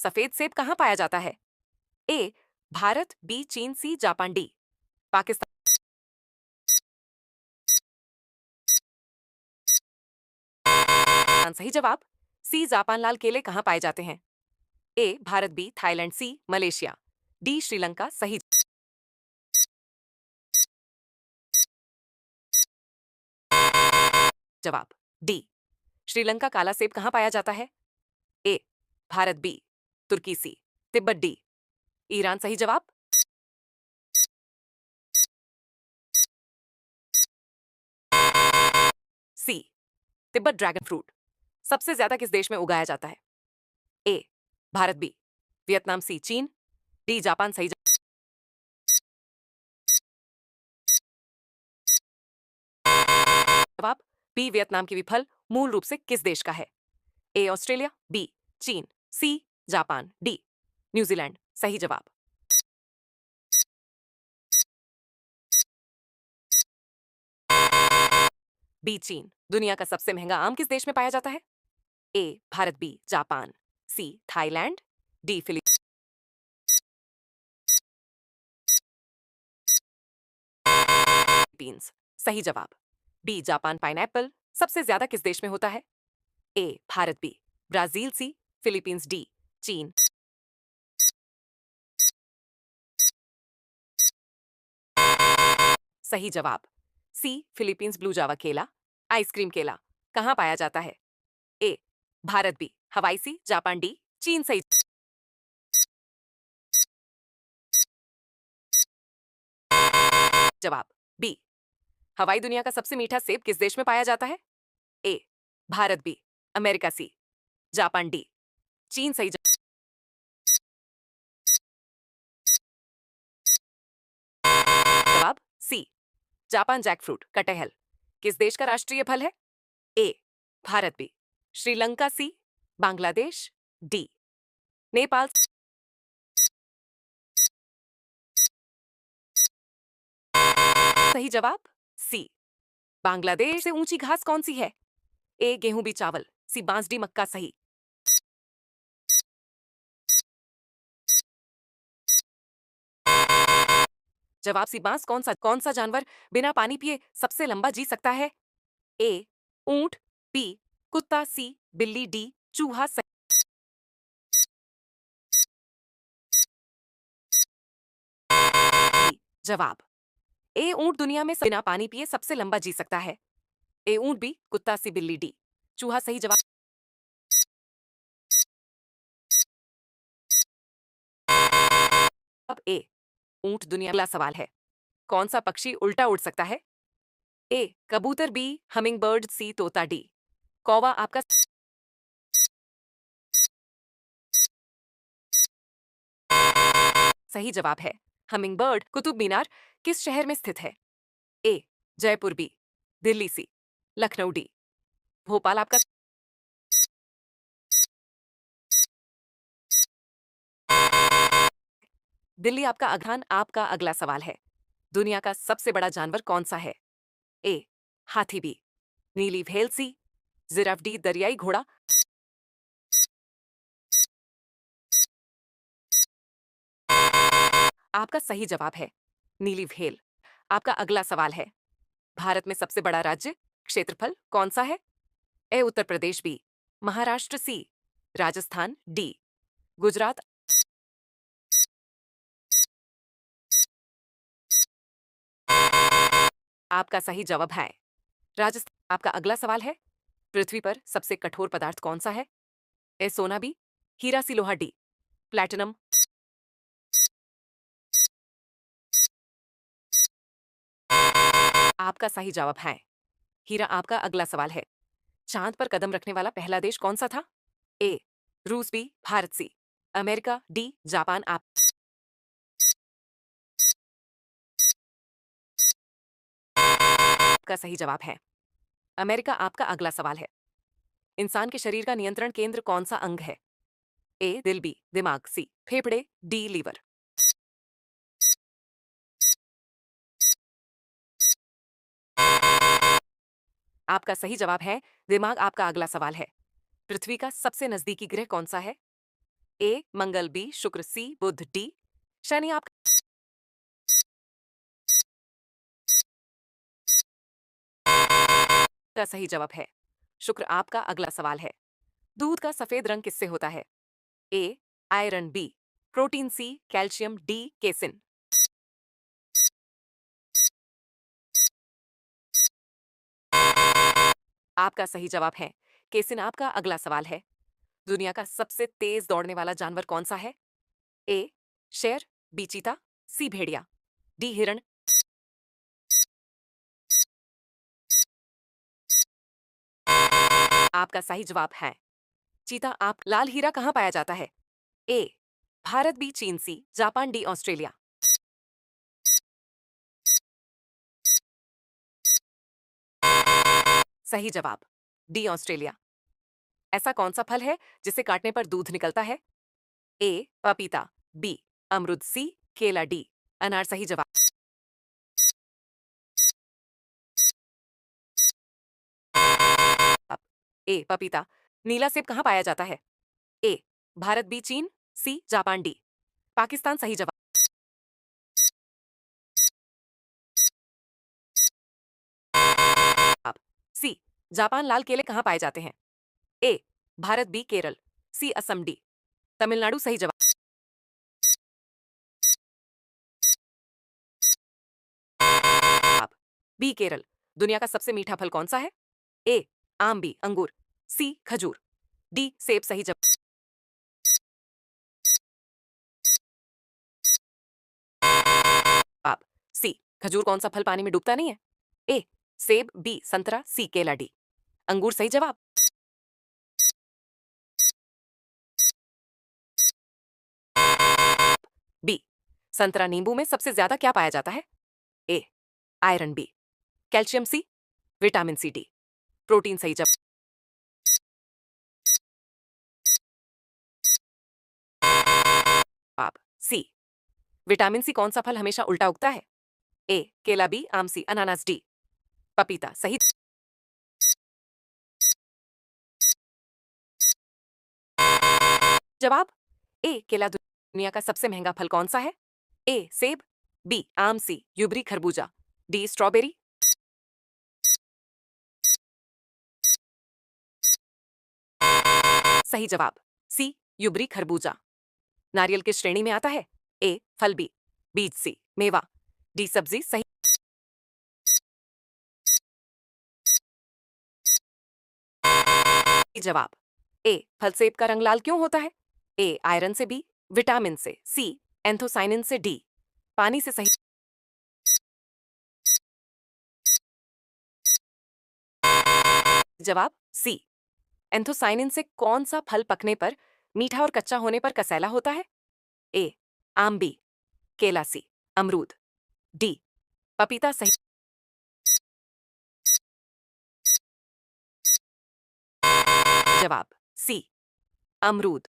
सफेद सेब कहाँ पाया जाता है? ए भारत, बी चीन, सी जापान, डी पाकिस्तान। सही जवाब सी जापान। लाल केले कहाँ पाए जाते हैं? ए भारत, बी थाईलैंड, सी मलेशिया, डी श्रीलंका। सही जवाब डी श्रीलंका। काला सेब कहाँ पाया जाता है? A Bharat, B Turki, C Tibet, D Iran. सही जवाब सी तिब्बत। ड्रैगन फ्रूट सबसे ज्यादा किस देश में उगाया जाता है? ए भारत, बी वियतनाम, सी चीन, डी जापान। सही जवाब बी वियतनाम। की फल मूल रूप से किस देश का है? ए ऑस्ट्रेलिया, बी चीन, सी जापान, डी न्यूजीलैंड। सही जवाब बी चीन। दुनिया का सबसे महंगा आम किस देश में पाया जाता है? A Bharat, B Japan, C Thailand, D Philippines. सही जवाब बी जापान। पाइनएप्पल सबसे ज्यादा किस देश में होता है? A Bharat, B Brazil, C Philippines, D चीन। सही जवाब सी फिलीपींस। ब्लू जावा केला, आइसक्रीम केला कहाँ पाया जाता है? ए भारत, बी हवाई, सी जापान, डी चीन। सही जवाब बी हवाई। दुनिया का सबसे मीठा सेब किस देश में पाया जाता है? A Bharat, B America, C Japan, D चीन। सही जवाब सी जापान। जैकफ्रूट कटहल किस देश का राष्ट्रीय फल है? A Bharat, B Sri Lanka, C Bangladesh, D Nepal. सही जवाब सी बांग्लादेश। से ऊंची घास कौन सी है? ए गेहूं, बी चावल, सी बांस, डी मक्का। सही जवाब सी बांस। कौन सा जानवर बिना पानी पिए सबसे लंबा जी सकता है? ए ऊंट, बी कुत्ता, सी बिल्ली, डी चूहा। सही जवाब ए ऊंट दुनिया में बिना पानी पिए सबसे लंबा जी सकता है। ए ऊंट, बी कुत्ता, सी बिल्ली, डी चूहा। सही जवाब अब ए ऊंट दुनिया। अगला सवाल है, कौन सा पक्षी उल्टा उड़ सकता है? ए कबूतर, बी हमिंग बर्ड, सी तोता, डी कौवा। आपका सही जवाब है हमिंग बर्ड। कुतुब मीनार किस शहर में स्थित है? ए जयपुर, बी दिल्ली, सी लखनऊ, डी भोपाल। आपका दिल्ली। आपका अगला सवाल है, दुनिया का सबसे बड़ा जानवर कौन सा है? ए हाथी, बी नीली व्हेल, सी जिराफ, डी दरियाई घोड़ा। आपका सही जवाब है नीली व्हेल। आपका अगला सवाल है, भारत में सबसे बड़ा राज्य क्षेत्रफल कौन सा है? ए उत्तर प्रदेश, बी महाराष्ट्र, सी राजस्थान, डी गुजरात। आपका सही जवाब है राजस्थान। आपका अगला सवाल है, पृथ्वी पर सबसे कठोर पदार्थ कौन सा है? ए सोना, बी हीरा, सी लोहा, डी प्लैटिनम। आपका सही जवाब है हीरा। आपका अगला सवाल है, चांद पर कदम रखने वाला पहला देश कौन सा था? ए रूस, B Bharat, C America, D Japan. आपका सही जवाब है अमेरिका। आपका अगला सवाल है, इंसान के शरीर का नियंत्रण केंद्र कौन सा अंग है? ए दिल, बी दिमाग, सी फेफड़े, डी लीवर। आपका सही जवाब है दिमाग। आपका अगला सवाल है, पृथ्वी का सबसे नजदीकी ग्रह कौन सा है? ए मंगल बी शुक्र सी बुध डी शनि आपका सही जवाब है शुक्र। आपका अगला सवाल है, दूध का सफेद रंग किससे होता है? A iron, B protein, C calcium, D casein. आपका सही जवाब है केसिन। आपका अगला सवाल है, दुनिया का सबसे तेज दौड़ने वाला जानवर कौन सा है? ए शेर, बी चीता, सी भेड़िया, डी हिरण। आपका सही जवाब है चीता। आप लाल हीरा कहाँ पाया जाता है? ए भारत, बी चीन, सी जापान, डी ऑस्ट्रेलिया। सही जवाब डी ऑस्ट्रेलिया। ऐसा कौन सा फल है जिसे काटने पर दूध निकलता है? ए पपीता, बी अमरूद, सी केला, डी अनार। सही जवाब। ए पपीता। नीला सेब कहाँ पाया जाता है? ए भारत, बी चीन, सी जापान, डी पाकिस्तान। सही जवाब। सी जापान। लाल केले कहाँ पाए जाते हैं? ए भारत, बी केरल, सी असम, डी तमिलनाडु। सही जवाब। बी केरल। दुनिया का सबसे मीठा फल कौन सा है? ए आम, बी अंगूर, सी खजूर, डी सेब। सही जवाब। सी खजूर। कौन सा फल पानी में डूबता नहीं है? ए सेब, बी संतरा, सी केला, डी अंगूर। सही जवाब। बी संतरा। नींबू में सबसे ज्यादा क्या पाया जाता है? A iron, B calcium, C vitamin C, D protein. सही जवाब। C vitamin C. कौन सा फल हमेशा उल्टा उगता है? ए केला, बी आम, सी अनानास, डी पपीता। सही जवाब। ए केला। दुनिया का सबसे महंगा फल कौन सा है? ए सेब, बी आम, सी यूबरी खरबूजा, डी स्ट्रॉबेरी। सही जवाब सी यूबरी खरबूजा। नारियल किस श्रेणी में आता है? ए फल, बी बीज, सी मेवा, डी सब्जी। सही जवाब। ए फल। सेब का रंग लाल क्यों होता है? ए आयरन से, बी विटामिन से, सी एंथोसाइनिन से, डी पानी से। सही जवाब सी एंथोसाइनिन से। कौन सा फल पकने पर मीठा और कच्चा होने पर कसैला होता है? ए आम, बी केला, सी अमरूद, डी पपीता। सही जवाब सी अमरूद।